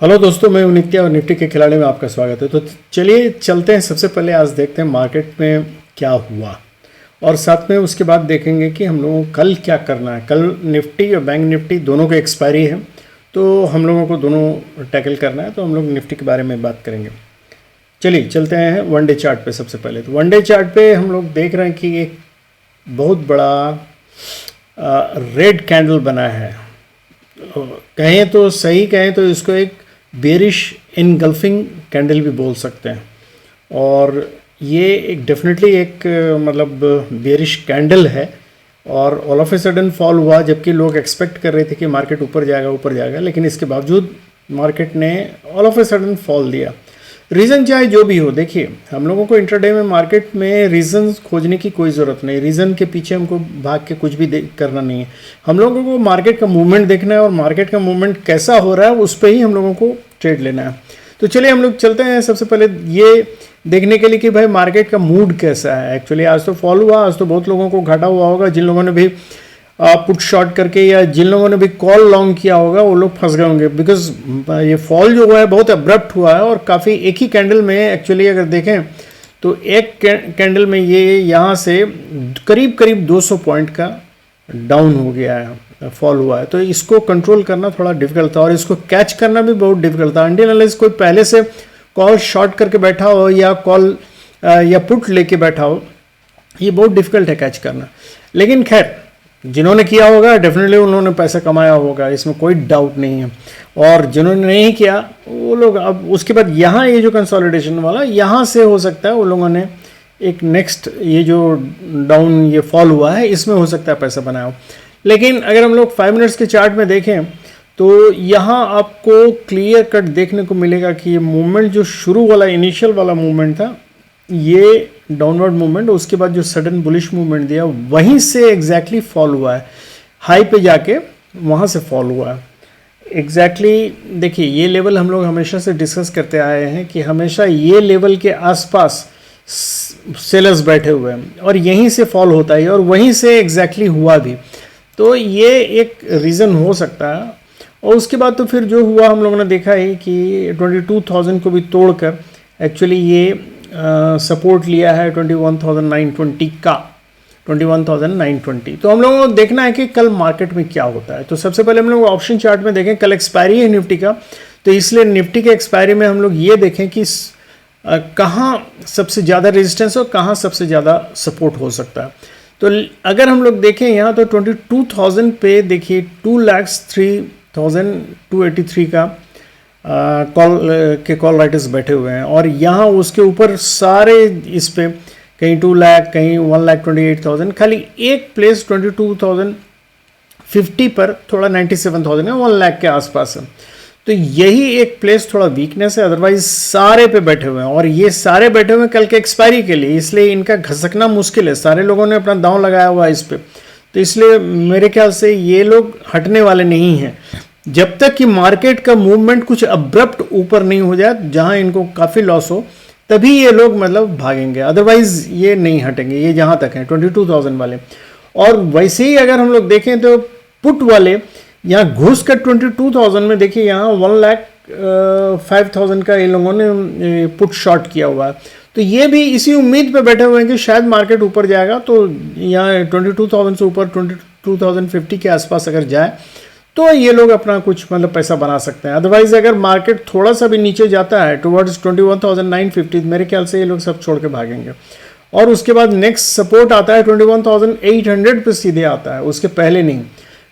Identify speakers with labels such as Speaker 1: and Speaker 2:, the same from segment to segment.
Speaker 1: Hello दोस्तों, मैं हूं नित्य और निफ्टी के खिलाड़ी में आपका स्वागत है। तो चलिए चलते हैं। सबसे पहले आज देखते हैं मार्केट में क्या हुआ और साथ में उसके बाद देखेंगे कि हम लोगों को कल क्या करना है। कल निफ्टी और बैंक निफ्टी दोनों की एक्सपायरी है, तो हम लोगों को दोनों टैकल करना है। तो हम लोग निफ्टी के बारे में बात करेंगे। चलिए चलते हैं वन डे चार्ट पे। सबसे पहले तो वन डे चार्ट पे हम लोग देख रहे हैं कि एक बहुत बड़ा रेड कैंडल बना है। कहें तो सही कहें तो इसको एक बेरिश इनगल्फिंग कैंडल भी बोल सकते हैं। और ये एक डेफिनेटली एक मतलब बेरिश कैंडल है और all of a sudden fall हुआ, जबकि लोग एक्सपेक्ट कर रहे थे कि मार्केट ऊपर जाएगा, लेकिन इसके बावजूद मार्केट ने all of a sudden fall दिया। रीज़न चाहे जो भी हो, देखिए हम लोगों को इंट्राडे में मार्केट में रीज़न खोजने की कोई ज़रूरत नहीं। रीज़न के पीछे हमको भाग के कुछ भी करना नहीं है। हम लोगों को मार्केट का मूवमेंट देखना है और मार्केट का मूवमेंट कैसा हो रहा है उस पर ही हम लोगों को ट्रेड लेना है। तो चलिए हम लोग चलते हैं सबसे पहले ये देखने के लिए कि भाई मार्केट का मूड कैसा है। एक्चुअली आज तो फॉल हुआ, आज तो बहुत लोगों को घाटा हुआ होगा। जिन लोगों ने भी पुट शॉर्ट करके या जिन लोगों ने भी कॉल लॉन्ग किया होगा वो लोग फंस गए होंगे, बिकॉज ये फॉल जो हुआ है बहुत अब्रप्ट हुआ है और काफ़ी एक ही कैंडल में एक्चुअली अगर देखें तो एक कैंडल में ये यहाँ से करीब करीब 200 पॉइंट का डाउन हो गया है, फॉल हुआ है। तो इसको कंट्रोल करना थोड़ा डिफिकल्ट था और इसको कैच करना भी बहुत डिफिकल्ट था। अनटिल अनलेस कोई पहले से कॉल शॉर्ट करके बैठा हो या कॉल या पुट लेके बैठा हो, ये बहुत डिफिकल्ट है कैच करना। लेकिन खैर जिन्होंने किया होगा डेफिनेटली उन्होंने पैसा कमाया होगा, इसमें कोई डाउट नहीं है। और जिन्होंने नहीं किया वो लोग अब उसके बाद यहाँ ये जो कंसोलिडेशन वाला यहाँ से हो सकता है वो लोगों ने एक नेक्स्ट ये जो डाउन ये फॉल हुआ है इसमें हो सकता है पैसा बनाया हो। लेकिन अगर हम लोग 5 मिनट्स के चार्ट में देखें तो यहाँ आपको क्लियर कट देखने को मिलेगा कि ये मूवमेंट जो शुरू वाला इनिशियल वाला मूवमेंट था, ये डाउनवर्ड मूवमेंट, उसके बाद जो सडन बुलिश मूवमेंट दिया वहीं से एग्जैक्टली फॉल हुआ है। हाई पे जाके वहाँ से फॉल हुआ है एग्जैक्टली। देखिए ये लेवल हम लोग हमेशा से डिस्कस करते आए हैं कि हमेशा ये लेवल के आसपास सेलर्स बैठे हुए हैं और यहीं से फॉल होता है और वहीं से एग्जैक्टली हुआ भी। तो ये एक रीज़न हो सकता है। और उसके बाद तो फिर जो हुआ हम लोगों ने देखा है कि 22,000 को भी तोड़कर एक्चुअली ये सपोर्ट लिया है 21,920 का, 21,920। तो हम लोगों को देखना है कि कल मार्केट में क्या होता है। तो सबसे पहले हम लोग ऑप्शन चार्ट में देखें, कल एक्सपायरी है निफ्टी का, तो इसलिए निफ्टी के एक्सपायरी में हम लोग ये देखें कि कहाँ सबसे ज़्यादा रेजिस्टेंस और कहाँ सबसे ज़्यादा सपोर्ट हो सकता है। तो अगर हम लोग देखें यहाँ तो 22,000 पे देखिए 2,03,283 का कॉल राइटर्स बैठे हुए हैं और यहाँ उसके ऊपर सारे इस पे कहीं 2 लाख कहीं 1,28,000, खाली एक प्लेस 22,050 पर थोड़ा 97,000 है, 1 लाख के आसपास है। तो यही एक प्लेस थोड़ा वीकनेस है, अदरवाइज सारे पे बैठे हुए हैं और ये सारे बैठे हुए हैं कल के एक्सपायरी के लिए, इसलिए इनका घसकना मुश्किल है। सारे लोगों ने अपना दांव लगाया हुआ है इस पर, तो इसलिए मेरे ख्याल से ये लोग हटने वाले नहीं हैं जब तक कि मार्केट का मूवमेंट कुछ अब्रप्ट ऊपर नहीं हो जाए जहां इनको काफ़ी लॉस हो, तभी ये लोग मतलब भागेंगे, अदरवाइज ये नहीं हटेंगे। ये जहां तक है 22,000 वाले। और वैसे ही अगर हम लोग देखें तो पुट वाले यहाँ घुस कर 22,000 में देखिए यहाँ 1,05,000 का इन लोगों ने पुट शॉर्ट किया हुआ है। तो ये भी इसी उम्मीद पे बैठे हुए हैं कि शायद मार्केट ऊपर जाएगा, तो यहाँ 22,000 से ऊपर 22,050 के आसपास अगर जाए तो ये लोग अपना कुछ मतलब पैसा बना सकते हैं। अदरवाइज अगर मार्केट थोड़ा सा भी नीचे जाता है टुवर्ड्स 21,950, मेरे ख्याल से ये लोग सब छोड़ के भागेंगे। और उसके बाद नेक्स्ट सपोर्ट आता है 21,800 पे सीधे आता है, उसके पहले नहीं।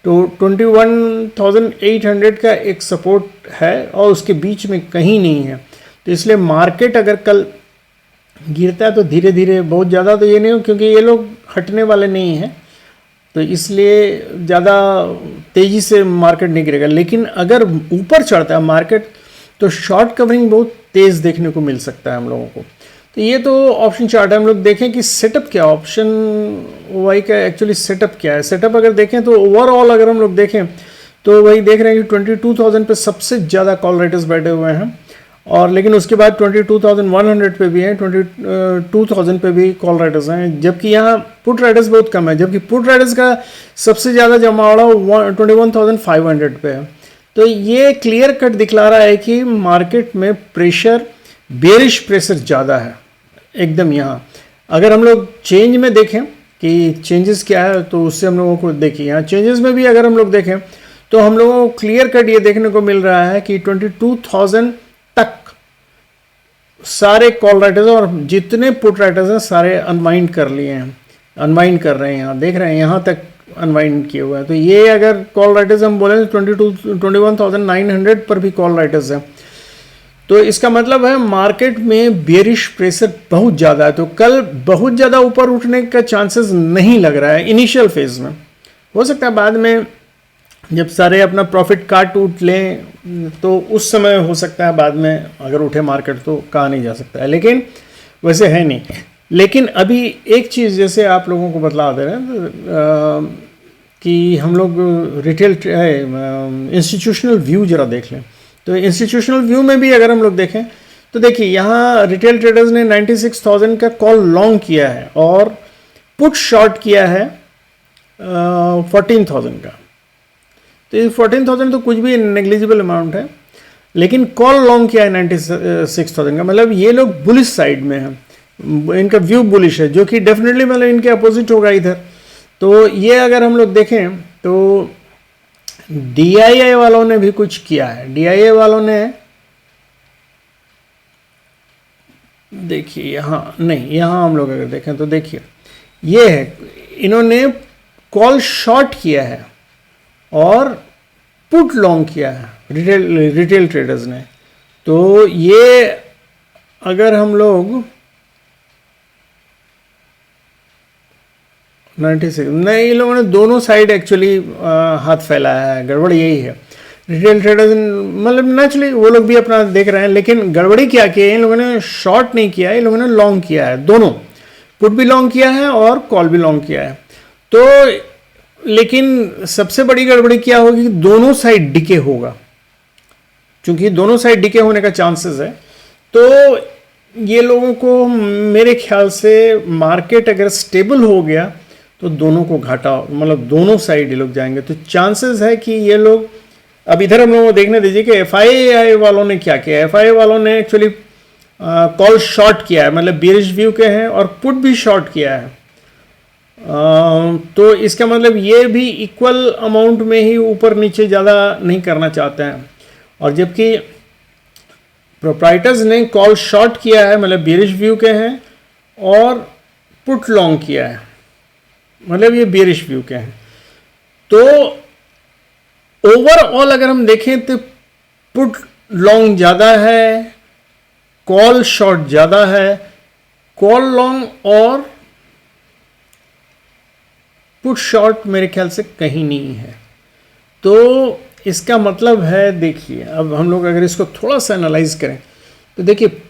Speaker 1: तो 21,800 का एक सपोर्ट है और उसके बीच में कहीं नहीं है। तो इसलिए मार्केट अगर कल गिरता है तो धीरे धीरे, बहुत ज़्यादा तो ये नहीं हो क्योंकि ये लोग हटने वाले नहीं हैं, तो इसलिए ज़्यादा तेज़ी से मार्केट नहीं गिरेगा। लेकिन अगर ऊपर चढ़ता है मार्केट तो शॉर्ट कवरिंग बहुत तेज़ देखने को मिल सकता है हम लोगों को। तो ये तो ऑप्शन चार्ट है। हम लोग देखें कि सेटअप क्या, ऑप्शन वाई का एक्चुअली सेटअप क्या है। सेटअप अगर देखें तो ओवरऑल अगर हम लोग देखें तो वही देख रहे हैं कि 22,000 पे सबसे ज़्यादा कॉल राइटर्स बैठे हुए हैं और लेकिन उसके बाद 22,100 पे भी हैं, 22,000 पे भी कॉल राइडर्स हैं, जबकि यहाँ पुट राइडर्स बहुत कम है, जबकि पुट राइडर्स का सबसे ज़्यादा जमावड़ा 21,500 पे है। तो ये क्लियर कट दिखला रहा है कि मार्केट में प्रेशर, बेरिश प्रेशर ज़्यादा है एकदम यहाँ। अगर हम लोग चेंज में देखें कि चेंजेस क्या है, तो उससे हम लोगों को देखिए यहाँ चेंजेस में भी अगर हम लोग देखें तो हम लोगों को क्लियर कट ये देखने को मिल रहा है कि 22,000 तक सारे कॉल राइटर्स और जितने पुट राइटर्स हैं सारे अनवाइंड कर लिए हैं, अनवाइंड कर रहे हैं। यहाँ देख रहे हैं यहाँ तक अनवाइंड किए हुए हैं। तो ये अगर कॉल राइटर्स हम बोले तो 21,900 पर भी कॉल राइटर्स हैं। तो इसका मतलब है मार्केट में बेरिश प्रेशर बहुत ज़्यादा है। तो कल बहुत ज़्यादा ऊपर उठने का चांसेस नहीं लग रहा है इनिशियल फेज में। हो सकता है बाद में जब सारे अपना प्रॉफिट काट उठ लें तो उस समय हो सकता है बाद में अगर उठे मार्केट तो कहा नहीं जा सकता है, लेकिन वैसे है नहीं। लेकिन अभी एक चीज़ जैसे आप लोगों को बतला दे रहे हैं कि हम लोग रिटेल इंस्टीट्यूशनल व्यू जरा देख लें। तो इंस्टीट्यूशनल व्यू में भी अगर हम लोग देखें तो देखिए यहाँ रिटेल ट्रेडर्स ने 96,000 का कॉल लॉन्ग किया है और पुट शॉर्ट किया है 14,000 का। तो ये 14,000 तो कुछ भी नेग्लिजिबल अमाउंट है, लेकिन कॉल लॉन्ग किया है 96,000 का। मतलब ये लोग बुलिश साइड में हैं, इनका व्यू बुलिश है, जो कि डेफिनेटली मतलब इनके अपोजिट होगा इधर। तो ये अगर हम लोग देखें तो DII वालों ने भी कुछ किया है। DII वालों ने देखिए यहाँ नहीं, यहाँ हम लोग अगर देखें तो देखिए ये है, इन्होंने कॉल शॉर्ट किया है और पुट लॉन्ग किया है रिटेल ट्रेडर्स ने। तो ये अगर हम लोग 96 नहीं, इन लोगों ने दोनों साइड एक्चुअली हाथ फैलाया है। गड़बड़ यही है, रिटेल ट्रेडर्स मतलब नेचुरली वो लोग भी अपना देख रहे हैं, लेकिन गड़बड़ी क्या की है, इन लोगों ने शॉर्ट नहीं किया है, इन लोगों ने लॉन्ग किया है। दोनों पुट भी लॉन्ग किया है और कॉल भी लॉन्ग किया है। तो लेकिन सबसे बड़ी गड़बड़ी क्या होगी कि दोनों साइड डिके होगा, क्योंकि दोनों साइड डिके होने का चांसेस है। तो ये लोगों को मेरे ख्याल से मार्केट अगर स्टेबल हो गया तो दोनों को घाटा, मतलब दोनों साइड ये लोग जाएंगे। तो चांसेस है कि ये लोग, अब इधर हम लोगों को देखने दीजिए कि FII वालों ने क्या किया। FII वालों ने एक्चुअली कॉल शॉर्ट किया है, मतलब बेरिश व्यू के हैं, और पुट भी शॉर्ट किया है। तो इसका मतलब ये भी इक्वल अमाउंट में ही ऊपर नीचे ज़्यादा नहीं करना चाहते हैं। और जबकि प्रोप्राइटर्स ने कॉल शॉर्ट किया है, मतलब बेरिश व्यू के हैं, और पुट लॉन्ग किया है, मतलब ये बेरिश व्यू के हैं। तो ओवरऑल अगर हम देखें तो पुट लॉन्ग ज़्यादा है, कॉल शॉर्ट ज़्यादा है, कॉल लॉन्ग और पुट शॉर्ट मेरे ख्याल से कहीं नहीं है। तो इसका मतलब है, देखिए अब हम लोग अगर इसको थोड़ा सा एनालाइज करें तो देखिए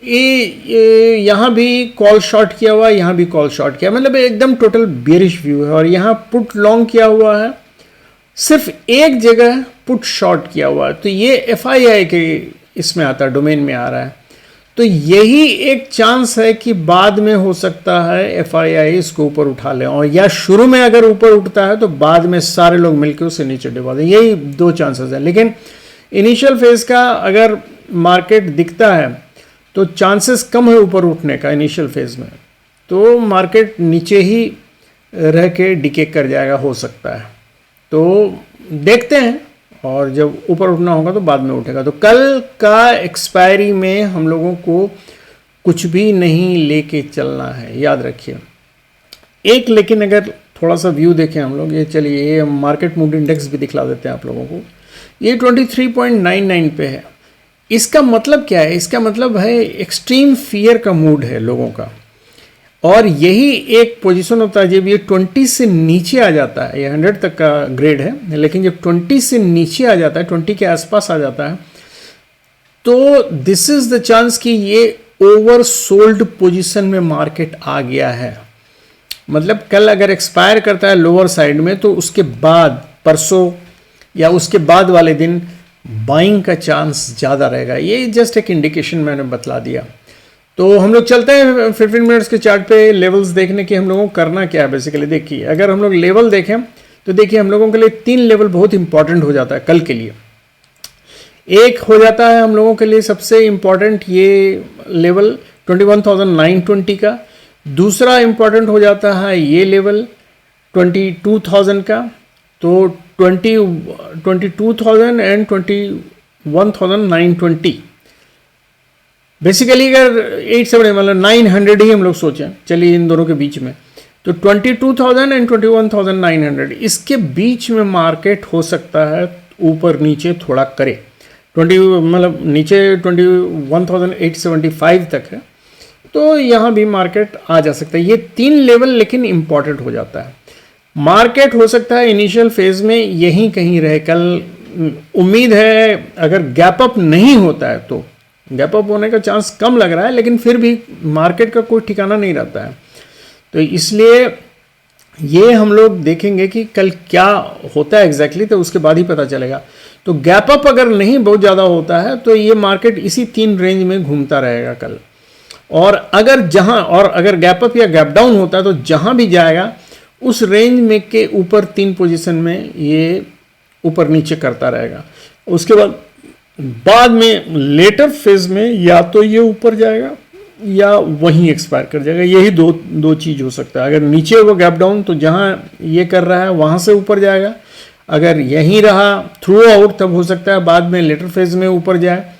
Speaker 1: ये यहाँ भी कॉल शॉर्ट किया हुआ है, यहाँ भी कॉल शॉर्ट किया, मतलब एकदम टोटल बेरिश व्यू है। और यहाँ पुट लॉन्ग किया हुआ है, सिर्फ एक जगह पुट शॉर्ट किया हुआ है। तो ये FII के इसमें आता है, डोमेन में आ रहा है। तो यही एक चांस है कि बाद में हो सकता है FII इसको ऊपर उठा लें, और या शुरू में अगर ऊपर उठता है तो बाद में सारे लोग मिलकर उसे नीचे डिबा दें। यही दो चांसेस हैं। लेकिन इनिशियल फेज का अगर मार्केट दिखता है तो चांसेस कम है ऊपर उठने का इनिशियल फेज में। तो मार्केट नीचे ही रह के डिके कर जाएगा, हो सकता है। तो देखते हैं, और जब ऊपर उठना होगा तो बाद में उठेगा। तो कल का एक्सपायरी में हम लोगों को कुछ भी नहीं लेके चलना है, याद रखिए। एक लेकिन अगर थोड़ा सा व्यू देखें हम लोग, ये चलिए ये मार्केट मूड इंडेक्स भी दिखला देते हैं आप लोगों को। ये 23.99 पे है। इसका मतलब क्या है? इसका मतलब है एक्सट्रीम फियर का मूड है लोगों का, और यही एक पोजीशन होता है जब ये 20 से नीचे आ जाता है। ये 100 तक का ग्रेड है, लेकिन जब 20 से नीचे आ जाता है, 20 के आसपास आ जाता है, तो दिस इज द चांस कि ये ओवर सोल्ड पोजीशन में मार्केट आ गया है। मतलब कल अगर एक्सपायर करता है लोअर साइड में, तो उसके बाद परसों या उसके बाद वाले दिन बाइंग का चांस ज़्यादा रहेगा। ये जस्ट एक इंडिकेशन मैंने बतला दिया। तो हम लोग चलते हैं 15 मिनट्स के चार्ट पे लेवल्स देखने की। हम लोगों को करना क्या है बेसिकली, देखिए अगर हम लोग लेवल देखें तो देखिए हम लोगों के लिए 3 लेवल बहुत इंपॉर्टेंट हो जाता है कल के लिए। एक हो जाता है हम लोगों के लिए सबसे इम्पॉर्टेंट ये लेवल 21,920 का, दूसरा इम्पॉर्टेंट हो जाता है ये लेवल 22,000 का। तो 22,000 एंड 21,920 बेसिकली अगर 870 मतलब 900 ही हम लोग सोचें, चलिए इन दोनों के बीच में, तो 22,000 एंड 21,900 इसके बीच में मार्केट हो सकता है ऊपर नीचे थोड़ा करे। 20 मतलब नीचे 21,875 तक है, तो यहाँ भी मार्केट आ जा सकता है। ये तीन लेवल लेकिन इम्पॉर्टेंट हो जाता है। मार्केट हो सकता है इनिशियल फेज में यहीं कहीं रहे। कल उम्मीद है अगर गैप अप नहीं होता है, तो गैप अप होने का चांस कम लग रहा है, लेकिन फिर भी मार्केट का कोई ठिकाना नहीं रहता है। तो इसलिए ये हम लोग देखेंगे कि कल क्या होता है एग्जैक्टली, तो उसके बाद ही पता चलेगा। तो गैप अप अगर नहीं बहुत ज़्यादा होता है तो ये मार्केट इसी 3 रेंज में घूमता रहेगा कल। और अगर गैप अप या गैप डाउन होता है तो जहाँ भी जाएगा उस रेंज में के ऊपर 3 पोजीशन में ये ऊपर नीचे करता रहेगा। उसके बाद में लेटर फेज में या तो ये ऊपर जाएगा या वहीं एक्सपायर कर जाएगा। यही दो चीज हो सकता है। अगर नीचे होगा गैप डाउन तो जहां ये कर रहा है वहां से ऊपर जाएगा, अगर यहीं रहा थ्रू आउट तब हो सकता है बाद में लेटर फेज में ऊपर जाए।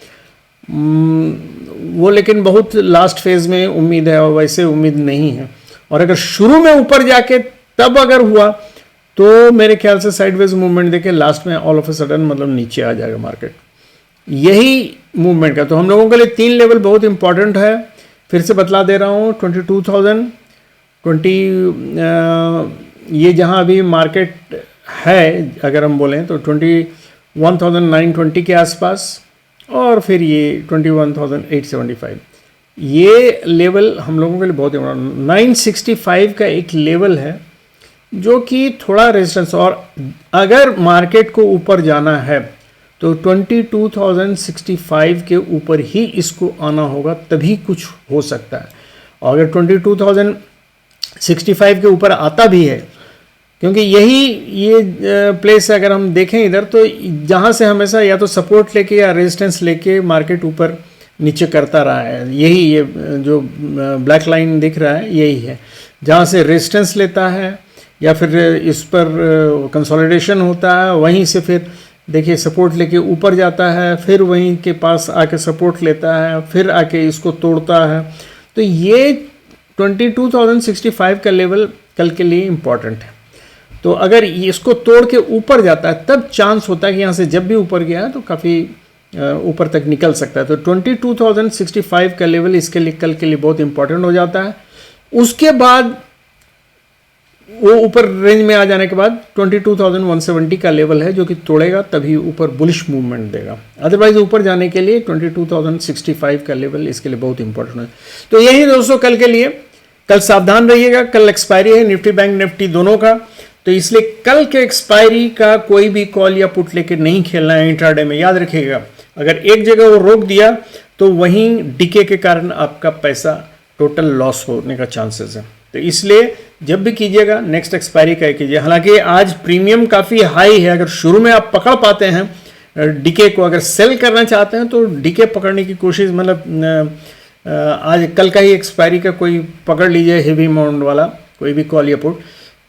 Speaker 1: वो लेकिन बहुत लास्ट फेज में उम्मीद है, और वैसे उम्मीद नहीं है। और अगर शुरू में ऊपर जाके तब अगर हुआ तो मेरे ख्याल से साइडवेज मूवमेंट देके लास्ट में ऑल ऑफ अ सडन मतलब नीचे आ जाएगा मार्केट। यही मूवमेंट का तो हम लोगों के लिए 3 लेवल बहुत इंपॉर्टेंट है। फिर से बतला दे रहा हूँ, 22,020 ये जहाँ अभी मार्केट है अगर हम बोलें तो 21,920 के आसपास, और फिर ये 21,875 ये लेवल हम लोगों के लिए बहुत इंपॉर्टेंट। 965 का एक लेवल है जो कि थोड़ा रेजिस्टेंस, और अगर मार्केट को ऊपर जाना है तो 22,065 के ऊपर ही इसको आना होगा, तभी कुछ हो सकता है। और अगर 22,065 के ऊपर आता भी है, क्योंकि ये प्लेस अगर हम देखें इधर, तो जहाँ से हमेशा या तो सपोर्ट लेके या रेजिस्टेंस लेके मार्केट ऊपर नीचे करता रहा है। यही ये जो ब्लैक लाइन दिख रहा है यही है, जहाँ से रेजिस्टेंस लेता है या फिर इस पर कंसोलिडेशन होता है, वहीं से फिर देखिए सपोर्ट लेके ऊपर जाता है, फिर वहीं के पास आके सपोर्ट लेता है, फिर आके इसको तोड़ता है। तो ये 22,065 का लेवल कल के लिए इम्पॉर्टेंट है। तो अगर इसको तोड़ के ऊपर जाता है तब चांस होता है कि यहाँ से जब भी ऊपर गया तो काफ़ी ऊपर तक निकल सकता है। तो 22,065 का लेवल इसके लिए कल के लिए बहुत इंपॉर्टेंट हो जाता है। उसके बाद वो ऊपर रेंज में आ जाने के बाद 22,170 का लेवल है जो कि तोड़ेगा तभी ऊपर बुलिश मूवमेंट देगा। अदरवाइज ऊपर जाने के लिए 22,065 का लेवल इसके लिए बहुत इंपॉर्टेंट है। तो यही दोस्तों कल के लिए, कल सावधान रहिएगा। कल एक्सपायरी है निफ्टी बैंक निफ्टी दोनों का, तो इसलिए कल के एक्सपायरी का कोई भी कॉल या पुट लेके नहीं खेलना है इंट्राडे में। याद रखिएगा, अगर एक जगह वो रोक दिया तो वहीं डीके के कारण आपका पैसा टोटल लॉस होने का चांसेस है। तो इसलिए जब भी कीजिएगा नेक्स्ट एक्सपायरी का कीजिए। हालांकि आज प्रीमियम काफ़ी हाई है, अगर शुरू में आप पकड़ पाते हैं डीके को, अगर सेल करना चाहते हैं तो डीके पकड़ने की कोशिश, मतलब आज कल का ही एक्सपायरी का कोई पकड़ लीजिए हेवी अमाउंट वाला कोई भी कॉल या पुट,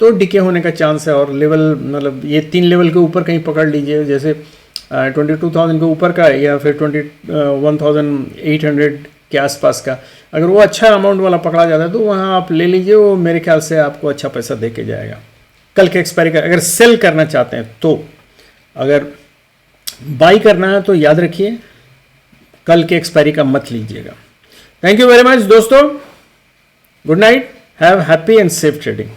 Speaker 1: तो डीके होने का चांस है। और लेवल मतलब ये 3 लेवल के ऊपर कहीं पकड़ लीजिए, जैसे 22,000 के ऊपर का या फिर 21,800 के आसपास का, अगर वो अच्छा अमाउंट वाला पकड़ा जाता है तो वहाँ आप ले लीजिए, वो मेरे ख्याल से आपको अच्छा पैसा दे के जाएगा कल के एक्सपायरी का। अगर सेल करना चाहते हैं तो, अगर बाई करना है तो याद रखिए कल के एक्सपायरी का मत लीजिएगा। थैंक यू वेरी मच दोस्तों, good night, have happy and safe trading.